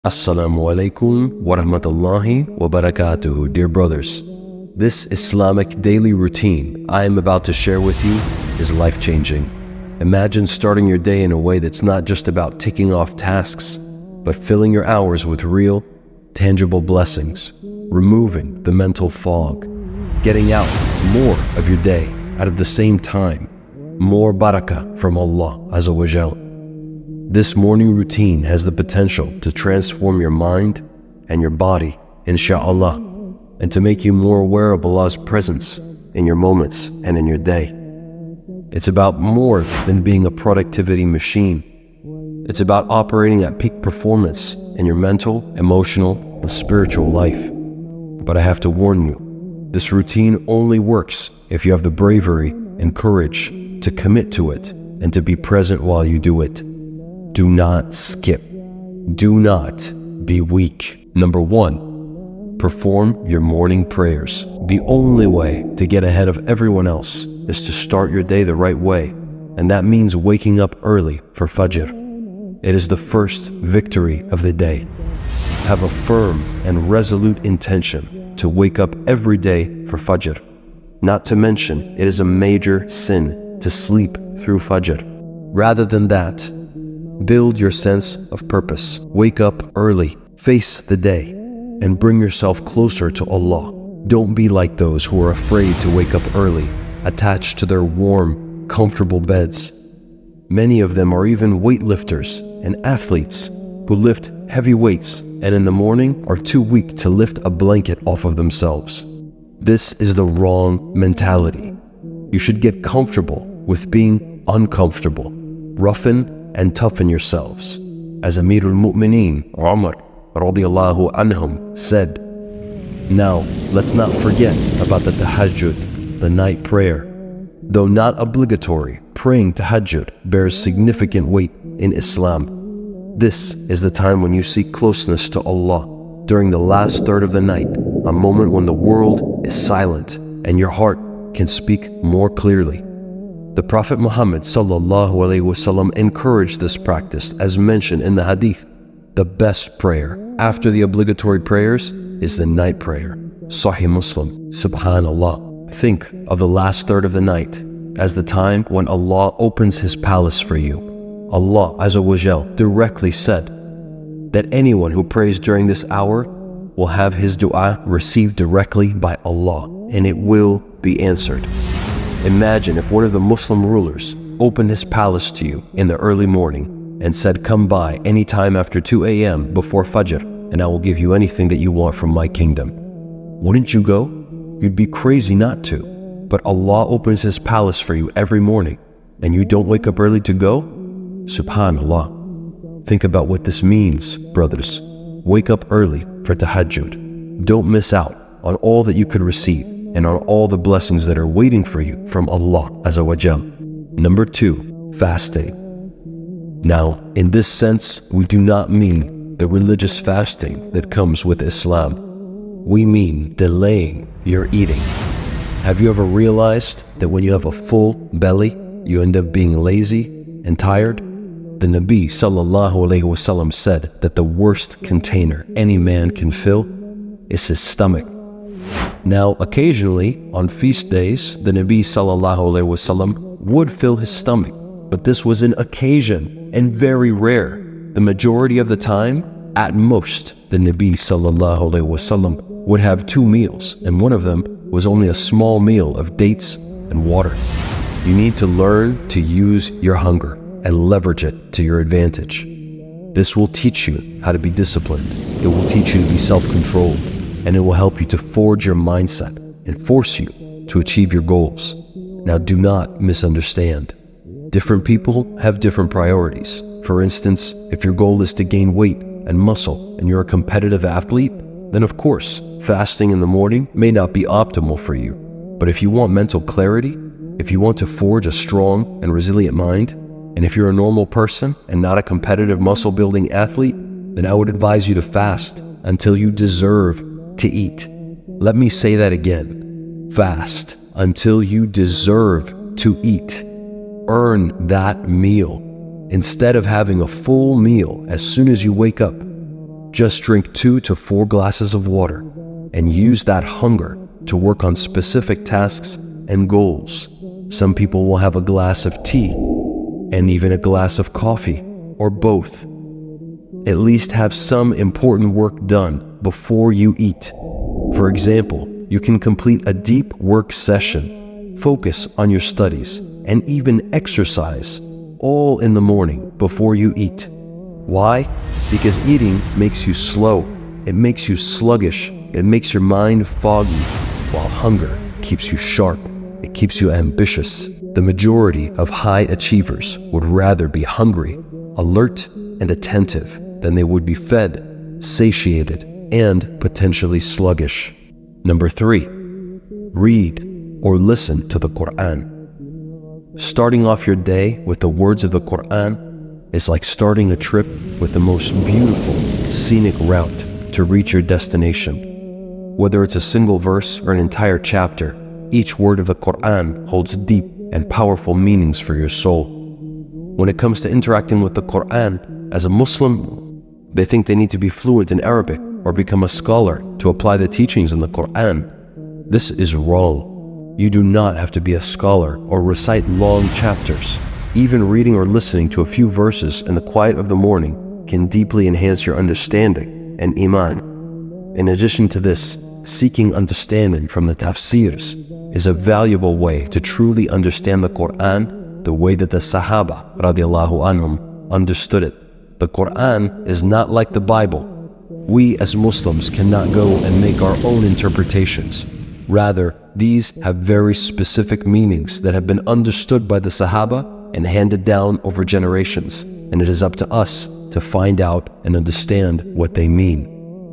Assalamu alaikum wa rahmatullahi wa barakatuhu, dear brothers. This Islamic daily routine I am about to share with you is life-changing. Imagine starting your day in a way that's not just about ticking off tasks, but filling your hours with real, tangible blessings, removing the mental fog, getting out more of your day out of the same time, more barakah from Allah Azza wa Jal. This morning routine has the potential to transform your mind and your body, insha'Allah, and to make you more aware of Allah's presence in your moments and in your day. It's about more than being a productivity machine. It's about operating at peak performance in your mental, emotional, and spiritual life. But I have to warn you, this routine only works if you have the bravery and courage to commit to it and to be present while you do it. Do not skip. Do not be weak. Number 1, perform your morning prayers. The only way to get ahead of everyone else is to start your day the right way, and that means waking up early for Fajr. It is the first victory of the day. Have a firm and resolute intention to wake up every day for Fajr. Not to mention, it is a major sin to sleep through Fajr. Rather than that, build your sense of purpose. Wake up early, face the day, and bring yourself closer to Allah. Don't be like those who are afraid to wake up early, attached to their warm, comfortable beds. Many of them are even weightlifters and athletes who lift heavy weights and in the morning are too weak to lift a blanket off of themselves. This is the wrong mentality. You should get comfortable with being uncomfortable. Roughen and toughen yourselves. As Amirul Mu'mineen Umar radiyallahu anhum said, now let's not forget about the tahajjud, the night prayer. Though not obligatory, praying tahajjud bears significant weight in Islam. This is the time when you seek closeness to Allah during the last third of the night, a moment when the world is silent and your heart can speak more clearly. The Prophet Muhammad ﷺ encouraged this practice as mentioned in the hadith. The best prayer after the obligatory prayers is the night prayer. Sahih Muslim. Subhanallah. Think of the last third of the night as the time when Allah opens His palace for you. Allah Azza wa Jal directly said that anyone who prays during this hour will have his dua received directly by Allah, and it will be answered. Imagine if one of the Muslim rulers opened his palace to you in the early morning and said, come by any time after 2 a.m. before Fajr, and I will give you anything that you want from my kingdom. Wouldn't you go? You'd be crazy not to. But Allah opens His palace for you every morning, and you don't wake up early to go? Subhanallah. Think about what this means, brothers. Wake up early for tahajjud. Don't miss out on all that you could receive and on all the blessings that are waiting for you from Allah Azza wa Jal. Number 2, fasting. Now, in this sense, we do not mean the religious fasting that comes with Islam. We mean delaying your eating. Have you ever realized that when you have a full belly, you end up being lazy and tired? The Nabi sallallahu alayhi wasallam said that the worst container any man can fill is his stomach. Now, occasionally, on feast days, the Nabi sallallahu alayhi wasallam would fill his stomach, but this was an occasion and very rare. The majority of the time, at most, the Nabi sallallahu alayhi wasallam would have 2 meals, and one of them was only a small meal of dates and water. You need to learn to use your hunger and leverage it to your advantage. This will teach you how to be disciplined. It will teach you to be self-controlled, and it will help you to forge your mindset and force you to achieve your goals. Now, do not misunderstand. Different people have different priorities. For instance, if your goal is to gain weight and muscle and you're a competitive athlete, then of course, fasting in the morning may not be optimal for you. But if you want mental clarity, if you want to forge a strong and resilient mind, and if you're a normal person and not a competitive muscle-building athlete, then I would advise you to fast until you deserve to eat. Let me say that again. Fast until you deserve to eat. Earn that meal. Instead of having a full meal as soon as you wake up, Just drink 2 to 4 glasses of water and use that hunger to work on specific tasks and goals. Some people will have a glass of tea and even a glass of coffee, or both. At least have some important work done before you eat. For example, you can complete a deep work session, focus on your studies, and even exercise, all in the morning before you eat. Why? Because eating makes you slow, it makes you sluggish, it makes your mind foggy, while hunger keeps you sharp, it keeps you ambitious. The majority of high achievers would rather be hungry, alert, and attentive than they would be fed, satiated, and potentially sluggish. Number 3, read or listen to the Quran. Starting off your day with the words of the Quran is like starting a trip with the most beautiful, scenic route to reach your destination. Whether it's a single verse or an entire chapter, each word of the Quran holds deep and powerful meanings for your soul. When it comes to interacting with the Quran, as a Muslim, they think they need to be fluent in Arabic or become a scholar to apply the teachings in the Quran. This is wrong. You do not have to be a scholar or recite long chapters. Even reading or listening to a few verses in the quiet of the morning can deeply enhance your understanding and iman. In addition to this, seeking understanding from the tafsirs is a valuable way to truly understand the Quran the way that the Sahaba radiallahu anhum understood it. The Quran is not like the Bible. We as Muslims cannot go and make our own interpretations. Rather, these have very specific meanings that have been understood by the Sahaba and handed down over generations, and it is up to us to find out and understand what they mean.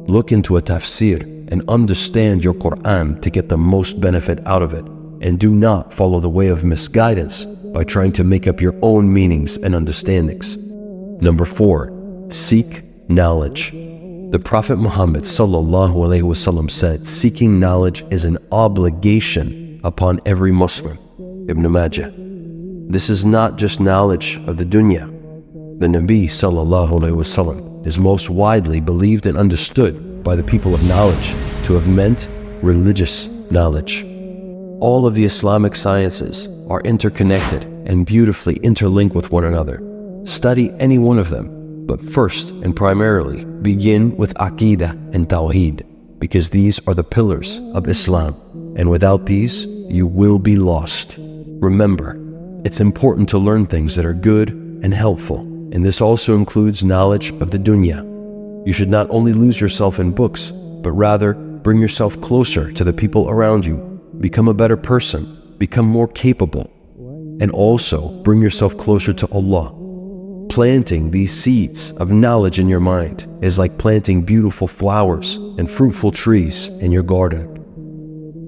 Look into a tafsir and understand your Quran to get the most benefit out of it, and do not follow the way of misguidance by trying to make up your own meanings and understandings. Number 4, seek knowledge. The Prophet Muhammad ﷺ said, seeking knowledge is an obligation upon every Muslim. Ibn Majah. This is not just knowledge of the dunya. The Nabi ﷺ is most widely believed and understood by the people of knowledge to have meant religious knowledge. All of the Islamic sciences are interconnected and beautifully interlinked with one another. Study any one of them, but first and primarily begin with Aqidah and Tawheed, because these are the pillars of Islam, and without these, you will be lost. Remember, it's important to learn things that are good and helpful, and this also includes knowledge of the dunya. You should not only lose yourself in books, but rather bring yourself closer to the people around you, become a better person, become more capable, and also bring yourself closer to Allah. Planting these seeds of knowledge in your mind is like planting beautiful flowers and fruitful trees in your garden.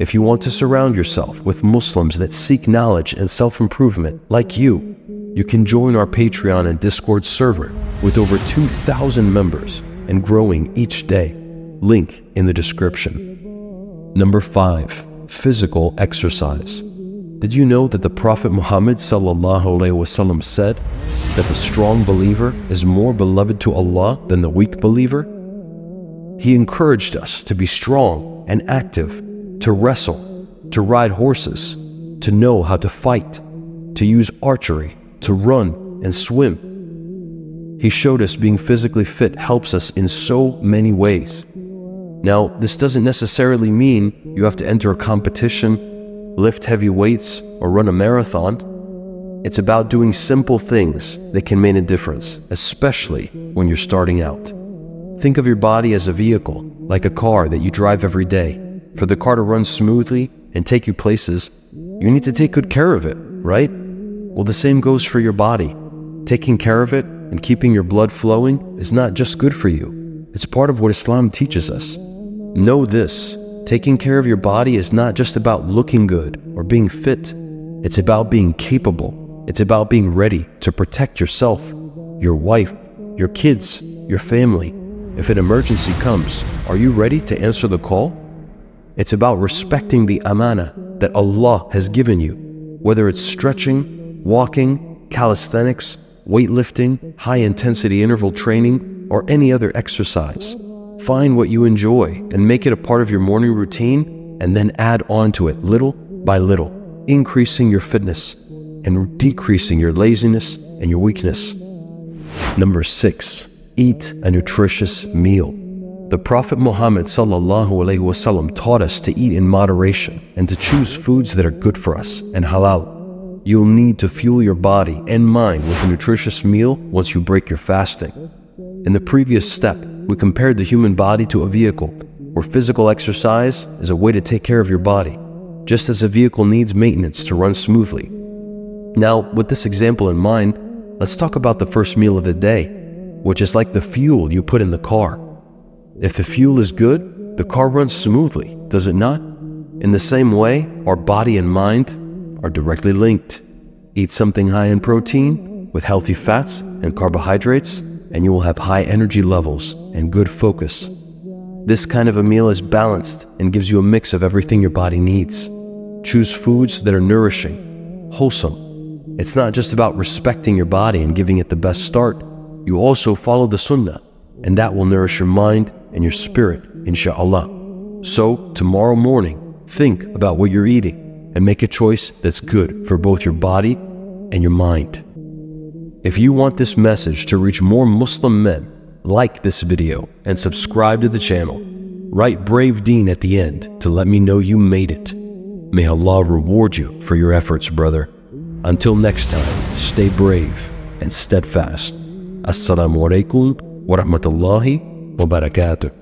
If you want to surround yourself with Muslims that seek knowledge and self-improvement like you can join our Patreon and Discord server with over 2,000 members and growing each day. Link in the description. Number 5, physical exercise. Did you know that the Prophet Muhammad ﷺ said that the strong believer is more beloved to Allah than the weak believer? He encouraged us to be strong and active, to wrestle, to ride horses, to know how to fight, to use archery, to run and swim. He showed us being physically fit helps us in so many ways. Now, this doesn't necessarily mean you have to enter a competition, lift heavy weights, or run a marathon. It's about doing simple things that can make a difference, especially when you're starting out. Think of your body as a vehicle, like a car that you drive every day. For the car to run smoothly and take you places, you need to take good care of it, right? Well, the same goes for your body. Taking care of it and keeping your blood flowing is not just good for you. It's part of what Islam teaches us. Know this, taking care of your body is not just about looking good or being fit. It's about being capable. It's about being ready to protect yourself, your wife, your kids, your family. If an emergency comes, are you ready to answer the call? It's about respecting the amana that Allah has given you, whether it's stretching, walking, calisthenics, weightlifting, high-intensity interval training, or any other exercise. Find what you enjoy and make it a part of your morning routine, and then add on to it little by little, increasing your fitness and decreasing your laziness and your weakness. Number 6, eat a nutritious meal. The Prophet Muhammad ﷺ taught us to eat in moderation and to choose foods that are good for us and halal. You'll need to fuel your body and mind with a nutritious meal once you break your fasting. In the previous step, we compared the human body to a vehicle, where physical exercise is a way to take care of your body, just as a vehicle needs maintenance to run smoothly. Now, with this example in mind, let's talk about the first meal of the day, which is like the fuel you put in the car. If the fuel is good, the car runs smoothly, does it not? In the same way, our body and mind are directly linked. Eat something high in protein, with healthy fats and carbohydrates, and you will have high energy levels and good focus. This kind of a meal is balanced and gives you a mix of everything your body needs. Choose foods that are nourishing, wholesome. It's not just about respecting your body and giving it the best start. You also follow the sunnah, and that will nourish your mind and your spirit, inshallah. So, tomorrow morning, think about what you're eating and make a choice that's good for both your body and your mind. If you want this message to reach more Muslim men, like this video and subscribe to the channel. Write Brave Deen at the end to let me know you made it. May Allah reward you for your efforts, brother. Until next time, stay brave and steadfast. Assalamu alaikum wa rahmatullahi wa barakatuh.